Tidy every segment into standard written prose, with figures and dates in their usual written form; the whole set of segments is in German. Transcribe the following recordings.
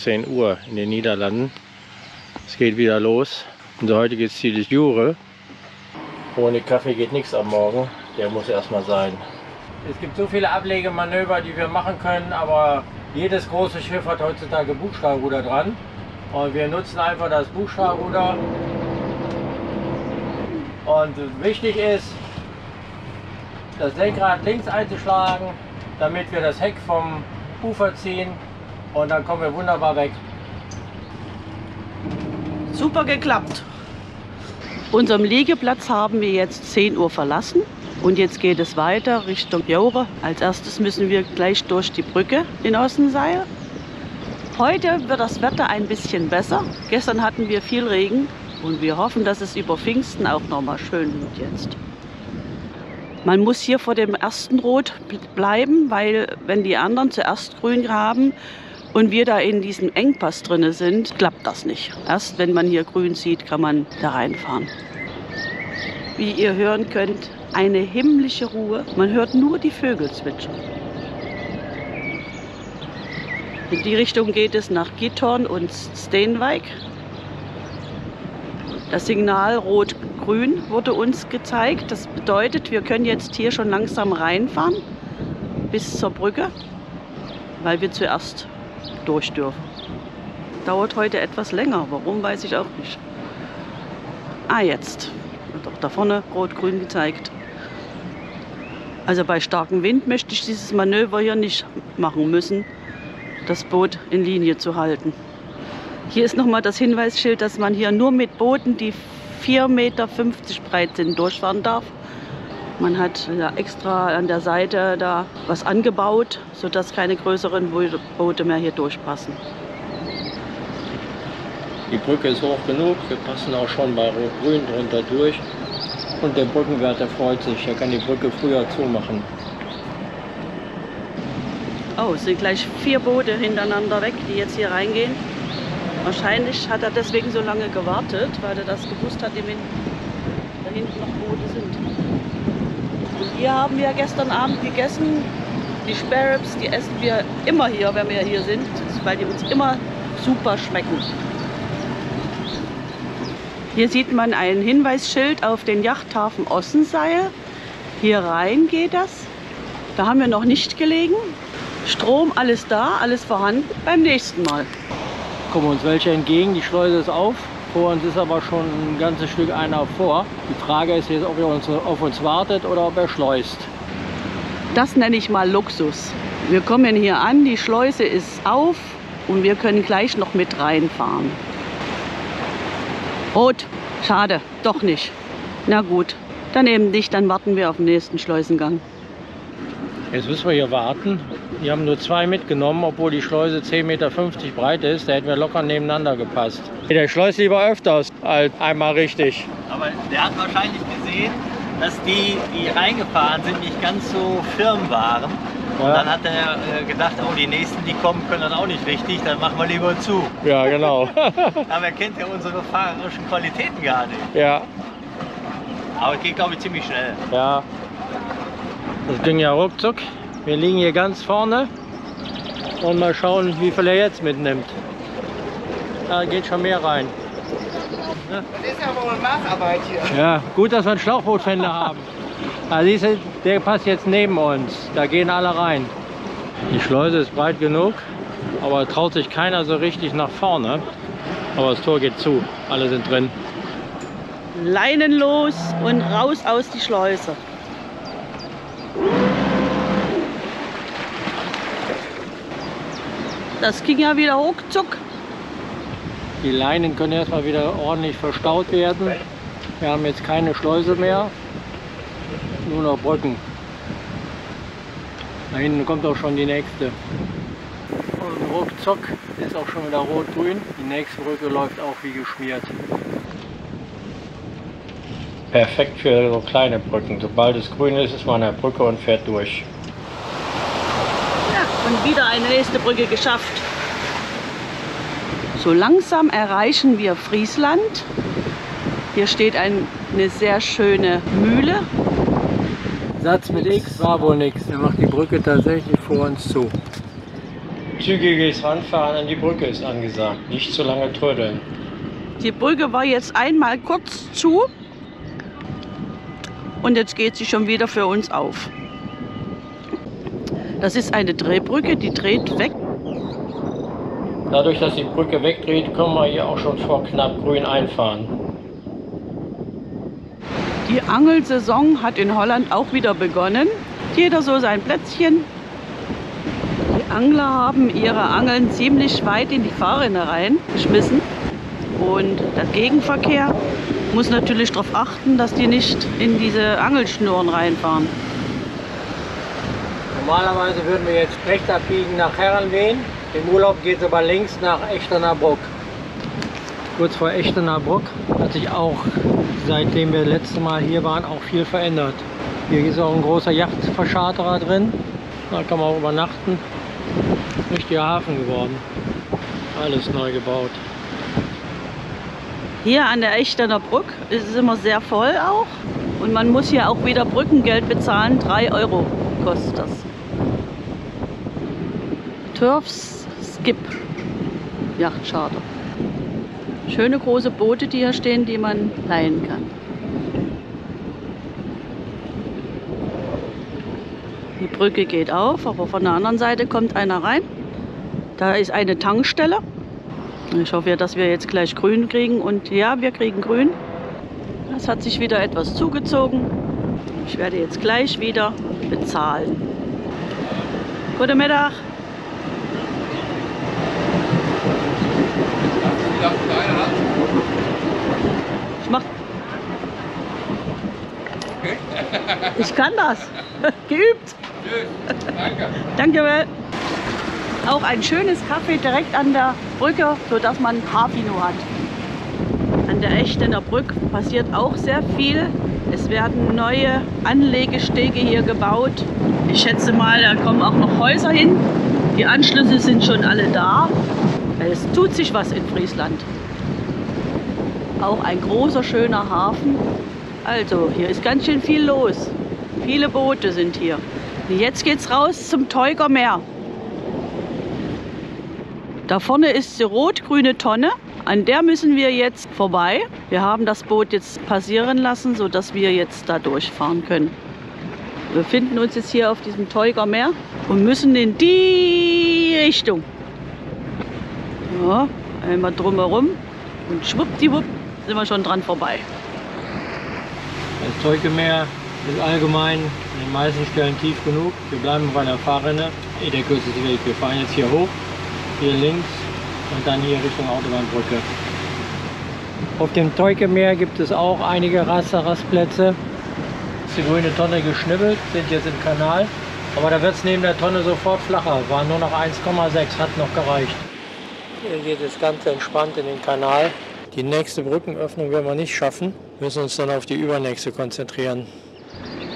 14 Uhr in den Niederlanden. Es geht wieder los. Unser heutiges Ziel ist Jure. Ohne Kaffee geht nichts am Morgen. Der muss erstmal sein. Es gibt so viele Ablegemanöver, die wir machen können, aber jedes große Schiff hat heutzutage Bugstrahlruder dran. Und wir nutzen einfach das Bugstrahlruder. Und wichtig ist, das Lenkrad links einzuschlagen, damit wir das Heck vom Ufer ziehen. Und dann kommen wir wunderbar weg. Super geklappt. Unseren Liegeplatz haben wir jetzt 10 Uhr verlassen. Und jetzt geht es weiter Richtung Jure. Als erstes müssen wir gleich durch die Brücke in Ossenseil. Heute wird das Wetter ein bisschen besser. Gestern hatten wir viel Regen und wir hoffen, dass es über Pfingsten auch noch mal schön wird jetzt. Man muss hier vor dem ersten Rot bleiben, weil wenn die anderen zuerst grün haben und wir da in diesem Engpass drin sind, klappt das nicht. Erst wenn man hier grün sieht, kann man da reinfahren. Wie ihr hören könnt, eine himmlische Ruhe. Man hört nur die Vögel zwitschern. In die Richtung geht es nach Gittorn und Steenwijk. Das Signal Rot-Grün wurde uns gezeigt. Das bedeutet, wir können jetzt hier schon langsam reinfahren bis zur Brücke, weil wir zuerst durch dürfen. Dauert heute etwas länger. Warum, weiß ich auch nicht. Ah, jetzt. Wird auch da vorne Rot-Grün gezeigt. Also bei starkem Wind möchte ich dieses Manöver hier nicht machen müssen, das Boot in Linie zu halten. Hier ist nochmal das Hinweisschild, dass man hier nur mit Booten, die 4,50 Meter breit sind, durchfahren darf. Man hat ja extra an der Seite da was angebaut, sodass keine größeren Boote mehr hier durchpassen. Die Brücke ist hoch genug, wir passen auch schon bei Rot-Grün drunter durch. Und der Brückenwärter freut sich, er kann die Brücke früher zumachen. Oh, es sind gleich 4 Boote hintereinander weg, die jetzt hier reingehen. Wahrscheinlich hat er deswegen so lange gewartet, weil er das gewusst hat, da hinten noch Boote sind. Und hier haben wir gestern Abend gegessen. Die Spare Ribs, die essen wir immer hier, wenn wir hier sind, weil die uns immer super schmecken. Hier sieht man ein Hinweisschild auf den Yachthafen Ossenseil. Hier rein geht das. Da haben wir noch nicht gelegen. Strom, alles da, alles vorhanden. Beim nächsten Mal. Kommen uns welche entgegen, die Schleuse ist auf. Vor uns ist aber schon ein ganzes Stück einer vor. Die Frage ist jetzt, ob er auf uns wartet oder ob er schleust. Das nenne ich mal Luxus. Wir kommen hier an, die Schleuse ist auf und wir können gleich noch mit reinfahren. Rot, schade, doch nicht. Na gut, dann eben nicht, dann warten wir auf den nächsten Schleusengang. Jetzt müssen wir hier warten. Wir haben nur 2 mitgenommen, obwohl die Schleuse 10,50 Meter breit ist. Da hätten wir locker nebeneinander gepasst. Der schleust lieber öfters als einmal richtig. Aber der hat wahrscheinlich gesehen, dass die reingefahren sind, nicht ganz so firm waren. Und ja. Dann hat er gedacht, oh, die nächsten, die kommen, können das auch nicht richtig, dann machen wir lieber zu. Ja, genau. Aber er kennt ja unsere fahrerischen Qualitäten gar nicht. Ja. Aber es geht, glaube ich, ziemlich schnell. Ja. Das ging ja ruckzuck. Wir liegen hier ganz vorne und mal schauen, wie viel er jetzt mitnimmt. Da geht schon mehr rein. Das ist ja wohl Nacharbeit hier. Ja, gut, dass wir einen Schlauchbootfänder haben. Da siehst du, der passt jetzt neben uns. Da gehen alle rein. Die Schleuse ist breit genug, aber traut sich keiner so richtig nach vorne. Aber das Tor geht zu. Alle sind drin. Leinen los und raus aus die Schleuse. Das ging ja wieder ruckzuck. Die Leinen können erstmal wieder ordentlich verstaut werden. Wir haben jetzt keine Schleuse mehr, nur noch Brücken. Da hinten kommt auch schon die nächste. Und ruckzuck ist auch schon wieder rot-grün. Die nächste Brücke läuft auch wie geschmiert. Perfekt für so kleine Brücken. Sobald es grün ist, ist man an der Brücke und fährt durch. Ja, und wieder eine nächste Brücke geschafft. So langsam erreichen wir Friesland. Hier steht eine sehr schöne Mühle. Satz mit X war wohl nichts. Er macht die Brücke tatsächlich vor uns zu. Zügiges Ranfahren an die Brücke ist angesagt, nicht zu lange trödeln. Die Brücke war jetzt einmal kurz zu und jetzt geht sie schon wieder für uns auf. Das ist eine Drehbrücke, die dreht weg. Dadurch, dass die Brücke wegdreht, können wir hier auch schon vor knapp grün einfahren. Die Angelsaison hat in Holland auch wieder begonnen. Jeder so sein Plätzchen. Die Angler haben ihre Angeln ziemlich weit in die Fahrrinne reingeschmissen. Und der Gegenverkehr muss natürlich darauf achten, dass die nicht in diese Angelschnuren reinfahren. Normalerweise würden wir jetzt rechts abbiegen nach Herrenlehn. Im Urlaub geht es aber links nach Echternabrück. Kurz vor Echternabrück hat sich auch, seitdem wir das letzte Mal hier waren, auch viel verändert. Hier ist auch ein großer Yachtverscharterer drin. Da kann man auch übernachten. Richtiger Hafen geworden. Alles neu gebaut. Hier an der Echtener Brück ist es immer sehr voll auch. Und man muss hier auch wieder Brückengeld bezahlen. 3 € kostet das. Turfs Skip Yachtcharter. Schöne große Boote, die hier stehen, die man leihen kann. Die Brücke geht auf, aber von der anderen Seite kommt einer rein. Da ist eine Tankstelle. Ich hoffe ja, dass wir jetzt gleich grün kriegen. Und ja, wir kriegen grün. Es hat sich wieder etwas zugezogen. Ich werde jetzt gleich wieder bezahlen. Guten Mittag. Ich mach. Ich kann das. Geübt. Danke. Danke, Will. Auch ein schönes Café direkt an der Brücke, sodass man Hafino hat. An der Echtener Brücke passiert auch sehr viel. Es werden neue Anlegestege hier gebaut. Ich schätze mal, da kommen auch noch Häuser hin. Die Anschlüsse sind schon alle da. Es tut sich was in Friesland. Auch ein großer, schöner Hafen. Also, hier ist ganz schön viel los. Viele Boote sind hier. Und jetzt geht's raus zum Teuger Meer. Da vorne ist die rot-grüne Tonne. An der müssen wir jetzt vorbei. Wir haben das Boot jetzt passieren lassen, sodass wir jetzt da durchfahren können. Wir befinden uns jetzt hier auf diesem Teuger Meer und müssen in die Richtung. Ja, einmal drumherum und schwuppdiwupp sind wir schon dran vorbei. Das Teugemeer ist allgemein an den meisten Stellen tief genug. Wir bleiben bei der Fahrrinne. Der kürzeste Weg. Wir fahren jetzt hier hoch, hier links und dann hier Richtung Autobahnbrücke. Auf dem Teugemeer gibt es auch einige Rastplätze. Die grüne Tonne geschnibbelt, sind jetzt im Kanal. Aber da wird es neben der Tonne sofort flacher. Waren nur noch 1,6, hat noch gereicht. Hier geht es ganz entspannt in den Kanal. Die nächste Brückenöffnung werden wir nicht schaffen. Wir müssen uns dann auf die übernächste konzentrieren.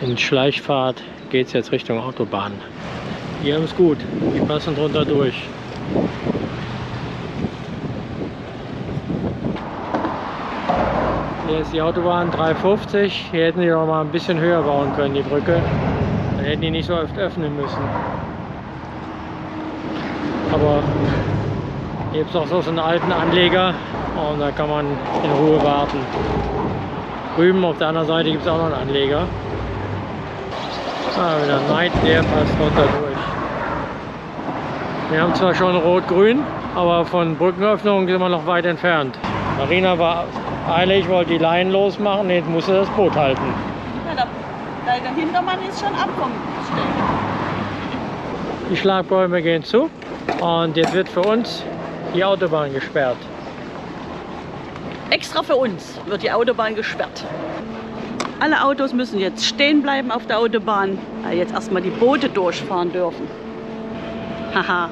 In Schleichfahrt geht es jetzt Richtung Autobahn. Die haben es gut, die passen drunter durch. Hier ist die Autobahn 350. Hier hätten sie noch mal ein bisschen höher bauen können, die Brücke. Dann hätten die nicht so oft öffnen müssen. Aber hier gibt es auch so einen alten Anleger und da kann man in Ruhe warten. Drüben auf der anderen Seite gibt es auch noch einen Anleger. Ah, wieder Neid, der passt runter durch. Wir haben zwar schon rot-grün, aber von Brückenöffnungen sind wir noch weit entfernt. Marina war eilig, wollte die Leinen losmachen, jetzt musste das Boot halten. Ja, der Hintermann ist schon abgekommen. Die Schlagbäume gehen zu und jetzt wird für uns die Autobahn gesperrt. Extra für uns wird die Autobahn gesperrt. Alle Autos müssen jetzt stehen bleiben auf der Autobahn, weil jetzt erstmal die Boote durchfahren dürfen. Haha.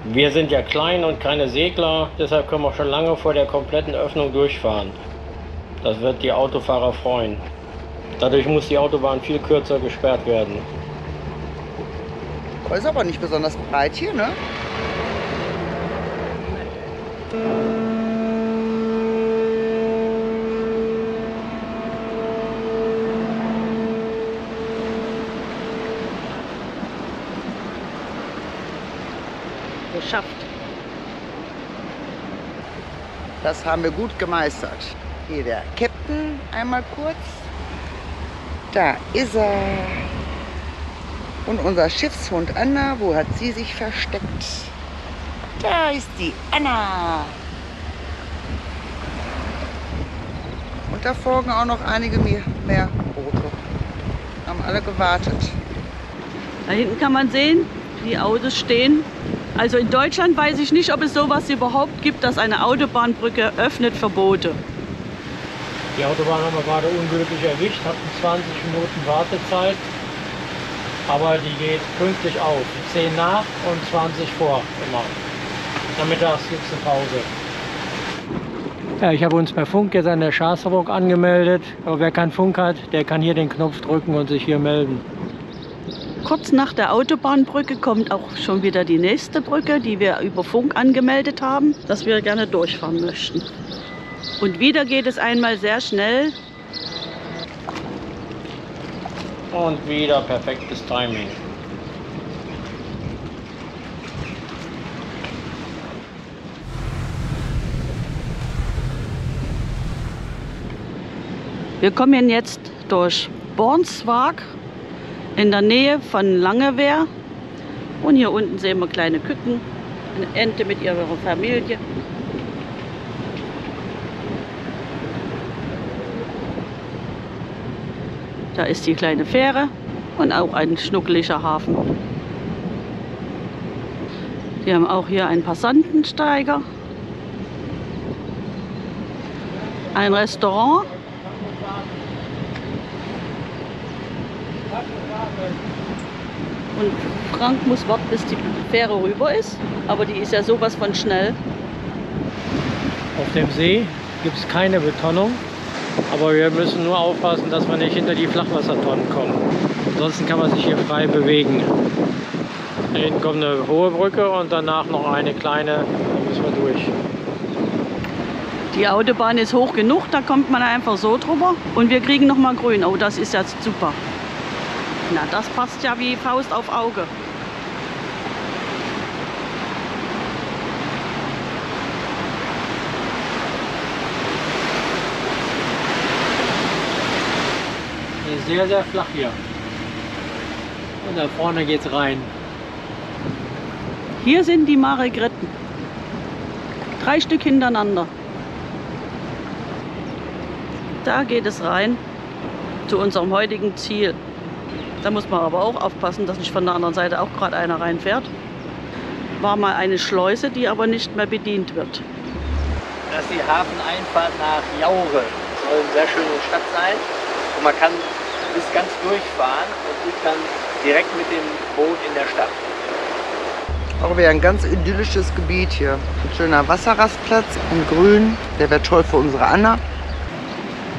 Wir sind ja klein und keine Segler, deshalb können wir schon lange vor der kompletten Öffnung durchfahren. Das wird die Autofahrer freuen. Dadurch muss die Autobahn viel kürzer gesperrt werden. Ist aber nicht besonders breit hier, ne? geschafft. Das haben wir gut gemeistert. Hier der Captain, einmal kurz. Da ist er. Und unser Schiffshund Anna, wo hat sie sich versteckt? Da ist die Anna. Und da folgen auch noch einige mehr Boote. Haben alle gewartet. Da hinten kann man sehen, wie Autos stehen. Also in Deutschland weiß ich nicht, ob es sowas überhaupt gibt, dass eine Autobahnbrücke öffnet für Boote. Die Autobahn haben wir gerade unglücklich erwischt, hatten 20 Minuten Wartezeit. Aber die geht pünktlich auf. 10 nach und 20 vor immer. Nachmittags gibt es eine Pause. Ja, ich habe uns per Funk jetzt an der Schaaßburg angemeldet. Aber wer keinen Funk hat, der kann hier den Knopf drücken und sich hier melden. Kurz nach der Autobahnbrücke kommt auch schon wieder die nächste Brücke, die wir über Funk angemeldet haben, dass wir gerne durchfahren möchten. Und wieder geht es einmal sehr schnell. Und wieder perfektes Timing. Wir kommen jetzt durch Bornswag in der Nähe von Langewehr. Und hier unten sehen wir kleine Küken, eine Ente mit ihrer Familie. Da ist die kleine Fähre und auch ein schnuckeliger Hafen. Wir haben auch hier einen Passantensteiger, ein Restaurant. Und Frank muss warten, bis die Fähre rüber ist, aber die ist ja sowas von schnell. Auf dem See gibt es keine Betonung. Aber wir müssen nur aufpassen, dass wir nicht hinter die Flachwassertonnen kommen. Ansonsten kann man sich hier frei bewegen. Da hinten kommt eine hohe Brücke und danach noch eine kleine, da müssen wir durch. Die Autobahn ist hoch genug, da kommt man einfach so drüber. Und wir kriegen noch mal grün. Oh, das ist jetzt super. Na, das passt ja wie Faust auf Auge. Sehr, sehr flach hier. Und da vorne geht's rein. Hier sind die Maregretten. 3 Stück hintereinander. Da geht es rein zu unserem heutigen Ziel. Da muss man aber auch aufpassen, dass nicht von der anderen Seite auch gerade einer reinfährt. War mal eine Schleuse, die aber nicht mehr bedient wird. Das ist die Hafeneinfahrt nach Jaure. Soll eine sehr schöne Stadt sein. Und man kann bis ganz durchfahren und ist dann direkt mit dem Boot in der Stadt. Auch wieder ein ganz idyllisches Gebiet hier. Ein schöner Wasserrastplatz in Grün. Der wäre toll für unsere Anna.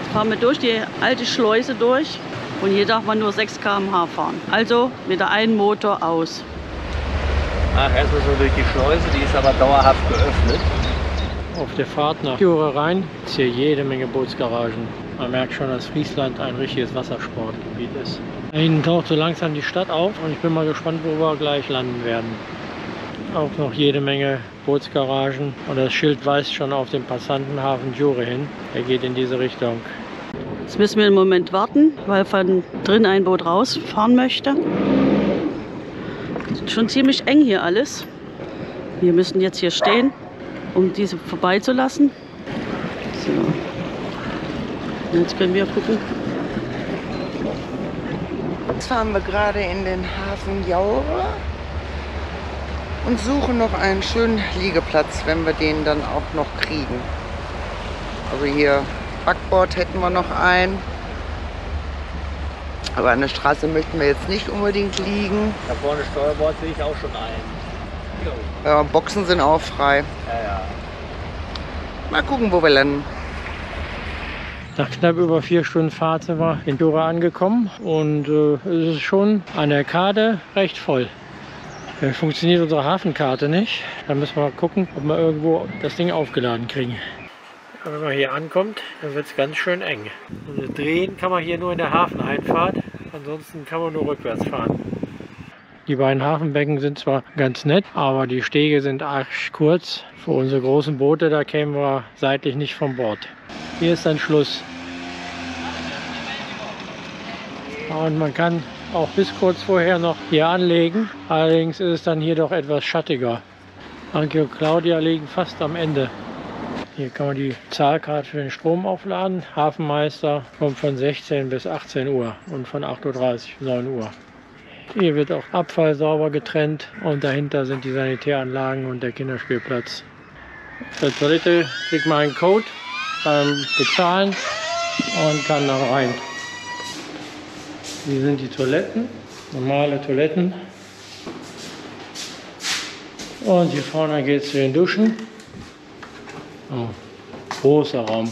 Jetzt fahren wir durch die alte Schleuse durch und hier darf man nur 6 km/h fahren. Also mit der einen Motor aus. Ach, erst müssen wir durch die Schleuse, die ist aber dauerhaft geöffnet. Auf der Fahrt nach Jure rein gibt es hier jede Menge Bootsgaragen. Man merkt schon, dass Friesland ein richtiges Wassersportgebiet ist. Da hinten taucht so langsam die Stadt auf und ich bin mal gespannt, wo wir gleich landen werden. Auch noch jede Menge Bootsgaragen und das Schild weist schon auf den Passantenhafen Jure hin. Er geht in diese Richtung. Jetzt müssen wir einen Moment warten, weil von drin ein Boot rausfahren möchte. Ist schon ziemlich eng hier alles. Wir müssen jetzt hier stehen, um diese vorbeizulassen. So. Jetzt können wir gucken. Jetzt fahren wir gerade in den Hafen Jaure und suchen noch einen schönen Liegeplatz, wenn wir den dann auch noch kriegen. Also hier Backbord hätten wir noch einen. Aber an der Straße möchten wir jetzt nicht unbedingt liegen. Da vorne Steuerbord sehe ich auch schon ein. Ja, Boxen sind auch frei. Ja. Mal gucken, wo wir landen. Nach knapp über 4 Stunden Fahrt sind wir in Jure angekommen und es ist schon an der Karte recht voll. Funktioniert unsere Hafenkarte nicht. Da müssen wir mal gucken, ob wir irgendwo das Ding aufgeladen kriegen. Wenn man hier ankommt, dann wird es ganz schön eng. Also drehen kann man hier nur in der Hafeneinfahrt, ansonsten kann man nur rückwärts fahren. Die beiden Hafenbecken sind zwar ganz nett, aber die Stege sind arg kurz. Für unsere großen Boote, da kämen wir seitlich nicht vom Bord. Hier ist dann Schluss. Und man kann auch bis kurz vorher noch hier anlegen. Allerdings ist es dann hier doch etwas schattiger. Anke und Claudia liegen fast am Ende. Hier kann man die Zahlkarte für den Strom aufladen. Hafenmeister kommt von 16 bis 18 Uhr und von 8:30 Uhr bis 9 Uhr. Hier wird auch Abfall sauber getrennt und dahinter sind die Sanitäranlagen und der Kinderspielplatz. Auf der Toilette kriegt man einen Code beim Bezahlen und kann dann rein. Hier sind die Toiletten, normale Toiletten. Und hier vorne geht es zu den Duschen. Oh, großer Raum.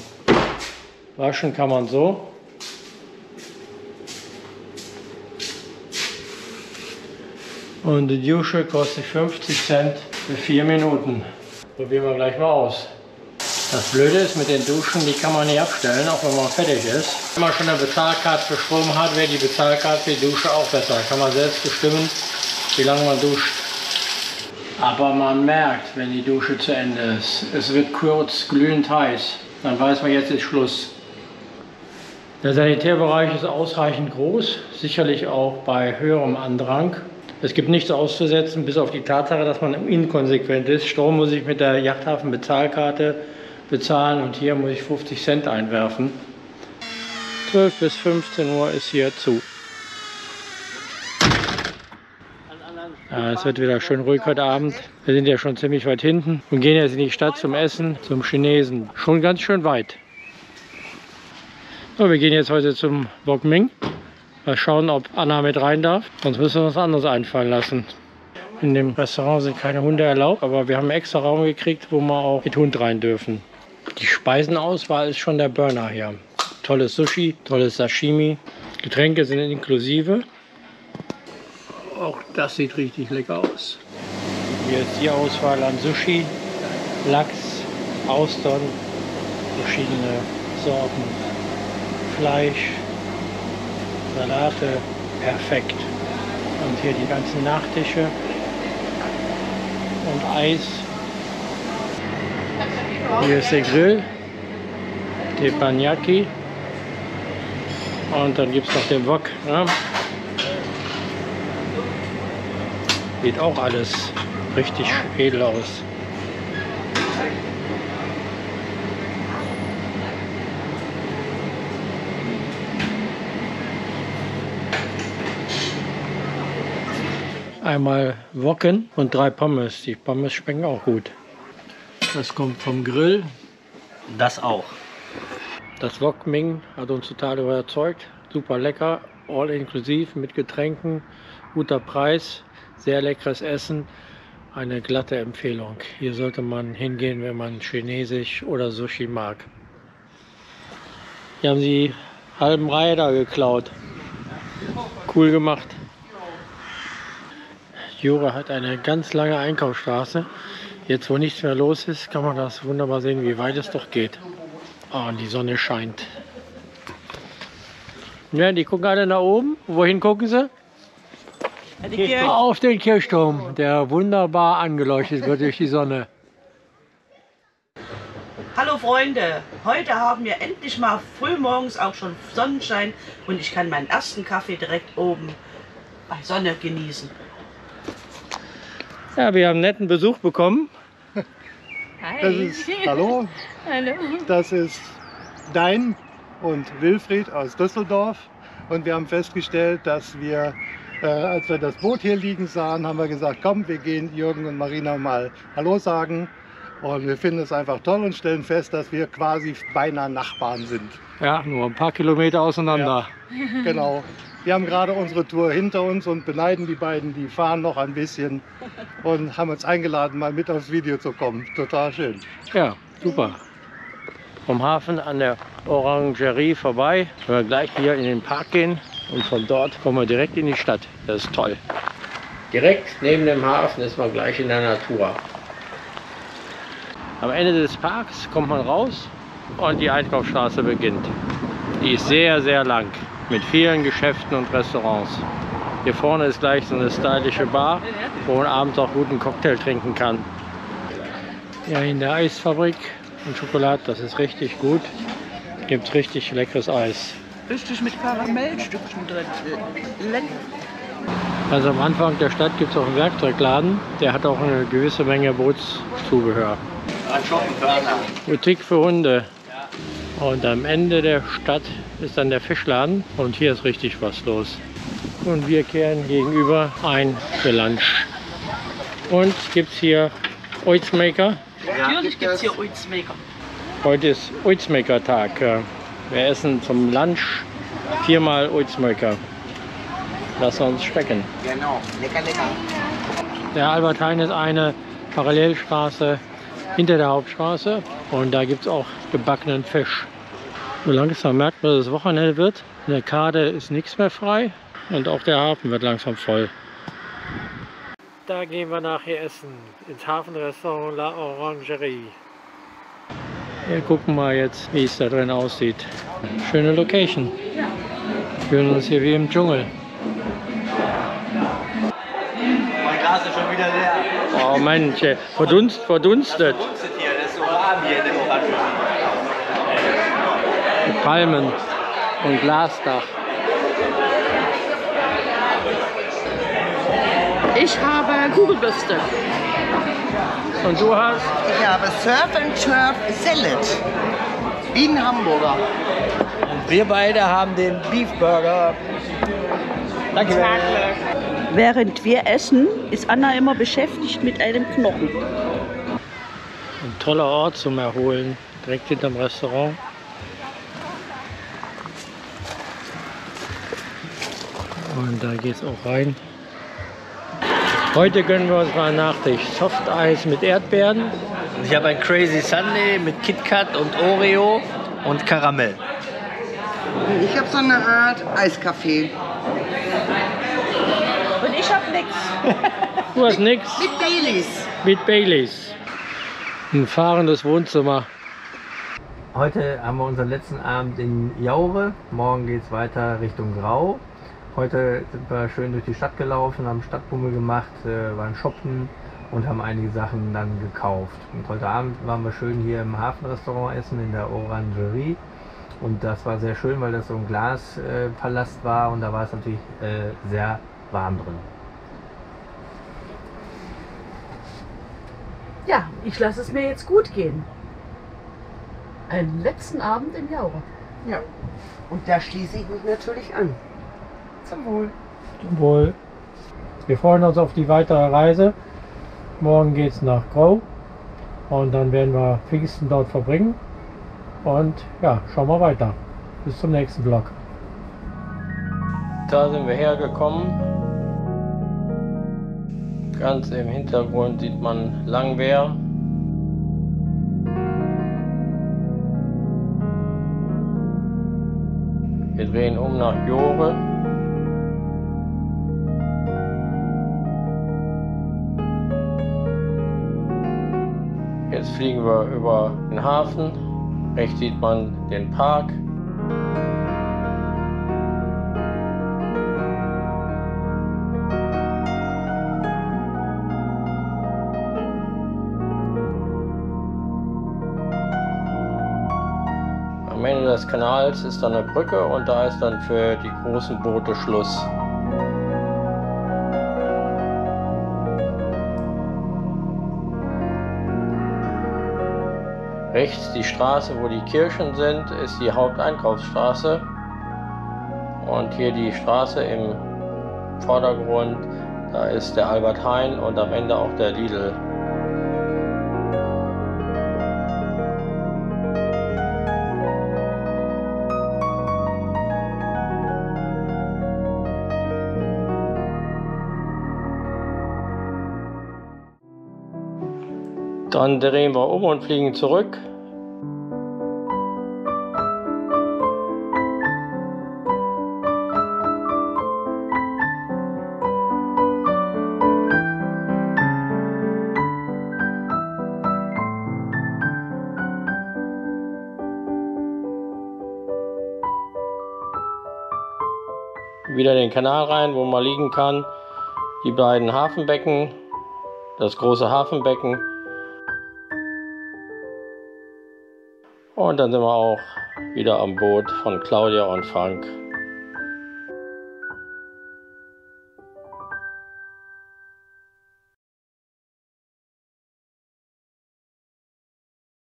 Waschen kann man so. Und die Dusche kostet 50 Cent für 4 Minuten. Probieren wir gleich mal aus. Das Blöde ist, mit den Duschen, die kann man nicht abstellen, auch wenn man fertig ist. Wenn man schon eine Bezahlkarte für Strom hat, wäre die Bezahlkarte für die Dusche auch besser. Kann man selbst bestimmen, wie lange man duscht. Aber man merkt, wenn die Dusche zu Ende ist. Es wird kurz glühend heiß. Dann weiß man, jetzt ist Schluss. Der Sanitärbereich ist ausreichend groß, sicherlich auch bei höherem Andrang. Es gibt nichts auszusetzen, bis auf die Tatsache, dass man inkonsequent ist. Strom muss ich mit der Yachthafen-Bezahlkarte bezahlen und hier muss ich 50 Cent einwerfen. 12 bis 15 Uhr ist hier zu. Ja, es wird wieder schön ruhig heute Abend. Wir sind ja schon ziemlich weit hinten und gehen jetzt in die Stadt zum Essen, zum Chinesen. Schon ganz schön weit. So, wir gehen jetzt heute zum Wok Ming. Mal schauen, ob Anna mit rein darf. Sonst müssen wir uns was anderes einfallen lassen. In dem Restaurant sind keine Hunde erlaubt, aber wir haben einen extra Raum gekriegt, wo wir auch mit Hund rein dürfen. Die Speisenauswahl ist schon der Burner hier. Tolles Sushi, tolles Sashimi. Getränke sind inklusive. Auch das sieht richtig lecker aus. Hier ist die Auswahl an Sushi, Lachs, Austern, verschiedene Sorten, Fleisch, Salate, perfekt. Und hier die ganzen Nachtische und Eis. Hier ist der Grill, Teppanyaki. Und dann gibt es noch den Wok. Ja. Sieht auch alles richtig edel aus. Einmal Woken und 3 Pommes. Die Pommes schmecken auch gut. Das kommt vom Grill. Das auch. Das Wok Ming hat uns total überzeugt. Super lecker, all inklusiv mit Getränken, guter Preis, sehr leckeres Essen. Eine glatte Empfehlung. Hier sollte man hingehen, wenn man Chinesisch oder Sushi mag. Hier haben sie halben Reihe da geklaut. Cool gemacht. Jura hat eine ganz lange Einkaufsstraße. Jetzt, wo nichts mehr los ist, kann man das wunderbar sehen, wie weit es doch geht. Oh, und die Sonne scheint. Ja, die gucken alle nach oben. Wohin gucken sie? Auf den Kirchturm, der wunderbar angeleuchtet wird durch die Sonne. Hallo Freunde, heute haben wir endlich mal frühmorgens auch schon Sonnenschein und ich kann meinen ersten Kaffee direkt oben bei Sonne genießen. Ja, wir haben einen netten Besuch bekommen. Hi. Hallo. Hallo. Das ist Dein und Wilfried aus Düsseldorf. Und wir haben festgestellt, dass wir, als wir das Boot hier liegen sahen, haben wir gesagt, komm, wir gehen Jürgen und Marina mal Hallo sagen. Und wir finden es einfach toll und stellen fest, dass wir quasi beinahe Nachbarn sind. Ja, nur ein paar Kilometer auseinander. Ja, genau. Wir haben gerade unsere Tour hinter uns und beneiden die beiden, die fahren noch ein bisschen und haben uns eingeladen, mal mit aufs Video zu kommen. Total schön. Ja, super. Vom Hafen an der Orangerie vorbei, wenn wir gleich hier in den Park gehen und von dort kommen wir direkt in die Stadt. Das ist toll. Direkt neben dem Hafen ist man gleich in der Natur. Am Ende des Parks kommt man raus und die Einkaufsstraße beginnt. Die ist sehr, sehr lang mit vielen Geschäften und Restaurants. Hier vorne ist gleich so eine stylische Bar, wo man abends auch guten Cocktail trinken kann. Ja, in der Eisfabrik und Schokolade, das ist richtig gut. Gibt richtig leckeres Eis. Richtig mit Karamellstückchen drin. Lecker. Also am Anfang der Stadt gibt es auch einen Werkzeugladen, der hat auch eine gewisse Menge Bootszubehör. Boutique für Hunde. Und am Ende der Stadt ist dann der Fischladen und hier ist richtig was los. Und wir kehren gegenüber ein für Lunch. Und gibt es hier Oizmaker. Natürlich gibt es hier Oizmaker. Heute ist Oizmaker-Tag. Wir essen zum Lunch 4-mal Oizmaker. Lassen wir uns schmecken. Genau, lecker, lecker. Der Albert Heijn ist eine Parallelstraße hinter der Hauptstraße und da gibt es auch gebackenen Fisch. So langsam merkt man, dass es Wochenende wird. In der Kade ist nichts mehr frei und auch der Hafen wird langsam voll. Da gehen wir nachher essen, ins Hafenrestaurant La Orangerie. Wir gucken mal jetzt, wie es da drin aussieht. Schöne Location. Wir fühlen uns hier wie im Dschungel. Mein Glas ist schon wieder leer. Oh Mensch, verdunstet. Verdunstet hier, das ist so warm hier in der Orangerie. Palmen und Glasdach. Ich habe Kugelbürste. Und du hast? Ich habe Surf and Turf Salad. Wie ein Hamburger. Und wir beide haben den Beef Burger. Danke. Während wir essen, ist Anna immer beschäftigt mit einem Knochen. Ein toller Ort zum Erholen, direkt hinterm Restaurant. Und da geht es auch rein. Heute gönnen wir uns mal einen Nachtisch. Softeis mit Erdbeeren. Ich habe ein Crazy Sundae mit KitKat und Oreo und Karamell. Ich habe so eine Art Eiskaffee. Und ich habe nichts. Du hast nichts Mit Baileys. mit Baileys. Ein fahrendes Wohnzimmer. Heute haben wir unseren letzten Abend in Jaure. Morgen geht es weiter Richtung Grau. Heute sind wir schön durch die Stadt gelaufen, haben Stadtbummel gemacht, waren shoppen und haben einige Sachen dann gekauft. Und heute Abend waren wir schön hier im Hafenrestaurant essen in der Orangerie. Und das war sehr schön, weil das so ein Glaspalast war und da war es natürlich sehr warm drin. Ja, ich lasse es mir jetzt gut gehen. Einen letzten Abend in Jaure. Ja. Und da schließe ich mich natürlich an. Zum Wohl. Zum Wohl. Wir freuen uns auf die weitere Reise. Morgen geht es nach Grau und dann werden wir Pfingsten dort verbringen. Und ja, schauen wir weiter. Bis zum nächsten Vlog. Da sind wir hergekommen. Ganz im Hintergrund sieht man Langwehr. Wir drehen um nach Jore. Jetzt fliegen wir über den Hafen. Rechts sieht man den Park. Am Ende des Kanals ist dann eine Brücke und da ist dann für die großen Boote Schluss. Rechts die Straße, wo die Kirchen sind, ist die Haupteinkaufsstraße. Und hier die Straße im Vordergrund, da ist der Albert Heijn und am Ende auch der Lidl. Dann drehen wir um und fliegen zurück. wieder in den Kanal rein, wo man liegen kann. Die beiden Hafenbecken, das große Hafenbecken. Und dann sind wir auch wieder am Boot von Claudia und Frank.